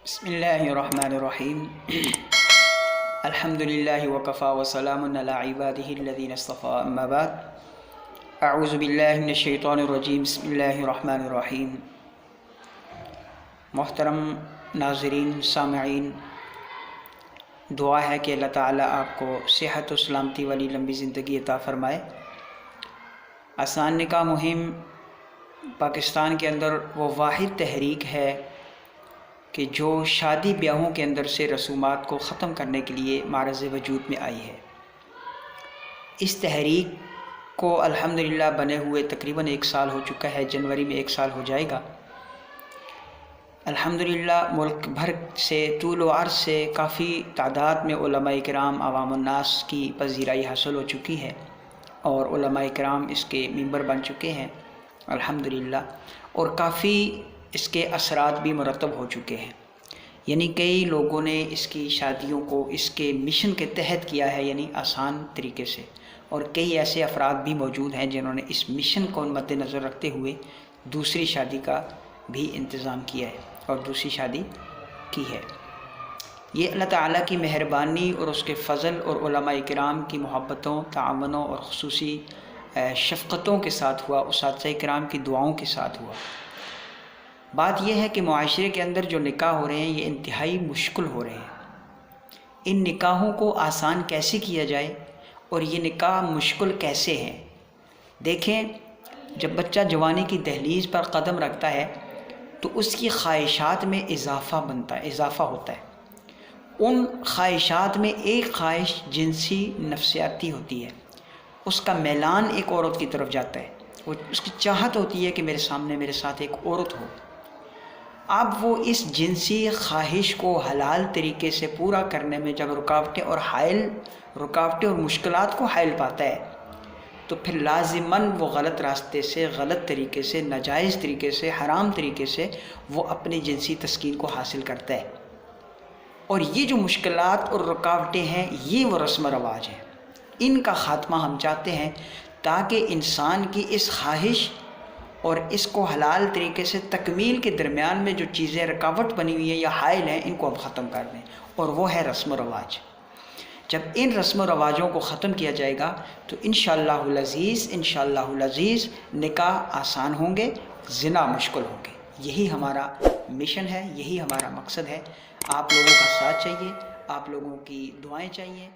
بسم اللہ الرحمن الرحیم الحمدللہ وکفا وسلام علی عبادہ الذین اصطفی اما بعد اعوذ باللہ من الشیطان الرجیم بسم اللہ الرحمن الرحیم۔ محترم ناظرین سامعین، دعا ہے کہ اللہ تعالیٰ آپ کو صحت و سلامتی والی لمبی زندگی عطا فرمائے۔ آسان نکاح مہم پاکستان کے اندر وہ واحد تحریک ہے کہ جو شادی بیاہوں کے اندر سے رسومات کو ختم کرنے کے لیے معرض وجود میں آئی ہے۔ اس تحریک کو الحمدللہ بنے ہوئے تقریباً 1 سال ہو چکا ہے، جنوری میں 1 سال ہو جائے گا۔ الحمدللہ ملک بھر سے طول و عرض سے کافی تعداد میں علماء کرام عوام الناس کی پذیرائی حاصل ہو چکی ہے اور علماء کرام اس کے ممبر بن چکے ہیں الحمدللہ، اور کافی اس کے اثرات بھی مرتب ہو چکے ہیں۔ یعنی کئی لوگوں نے اس کی شادیوں کو اس کے مشن کے تحت کیا ہے، یعنی آسان طریقے سے، اور کئی ایسے افراد بھی موجود ہیں جنہوں نے اس مشن کو مد نظر رکھتے ہوئے دوسری شادی کا بھی انتظام کیا ہے اور دوسری شادی کی ہے۔ یہ اللہ تعالیٰ کی مہربانی اور اس کے فضل اور علماء کرام کی محبتوں، تعاونوں اور خصوصی شفقتوں کے ساتھ ہوا، اساتذہ کرام کی دعاؤں کے ساتھ ہوا۔ بات یہ ہے کہ معاشرے کے اندر جو نکاح ہو رہے ہیں یہ انتہائی مشکل ہو رہے ہیں۔ ان نکاحوں کو آسان کیسے کیا جائے اور یہ نکاح مشکل کیسے ہیں؟ دیکھیں، جب بچہ جوانی کی دہلیز پر قدم رکھتا ہے تو اس کی خواہشات میں اضافہ ہوتا ہے۔ ان خواہشات میں ایک خواہش جنسی نفسیاتی ہوتی ہے، اس کا میلان ایک عورت کی طرف جاتا ہے، اس کی چاہت ہوتی ہے کہ میرے سامنے میرے ساتھ ایک عورت ہو۔ اب وہ اس جنسی خواہش کو حلال طریقے سے پورا کرنے میں جب رکاوٹیں اور مشکلات کو حائل پاتا ہے تو پھر لازماً وہ غلط راستے سے، غلط طریقے سے، ناجائز طریقے سے، حرام طریقے سے وہ اپنی جنسی تسکین کو حاصل کرتا ہے۔ اور یہ جو مشکلات اور رکاوٹیں ہیں یہ وہ رسم و رواج ہیں، ان کا خاتمہ ہم چاہتے ہیں تاکہ انسان کی اس خواہش اور اس کو حلال طریقے سے تکمیل کے درمیان میں جو چیزیں رکاوٹ بنی ہوئی ہیں یا حائل ہیں ان کو اب ختم کر دیں، اور وہ ہے رسم و رواج۔ جب ان رسم و رواجوں کو ختم کیا جائے گا تو انشاءاللہ العزیز نکاح آسان ہوں گے، زنا مشکل ہوں گے۔ یہی ہمارا مشن ہے، یہی ہمارا مقصد ہے۔ آپ لوگوں کا ساتھ چاہیے، آپ لوگوں کی دعائیں چاہیے۔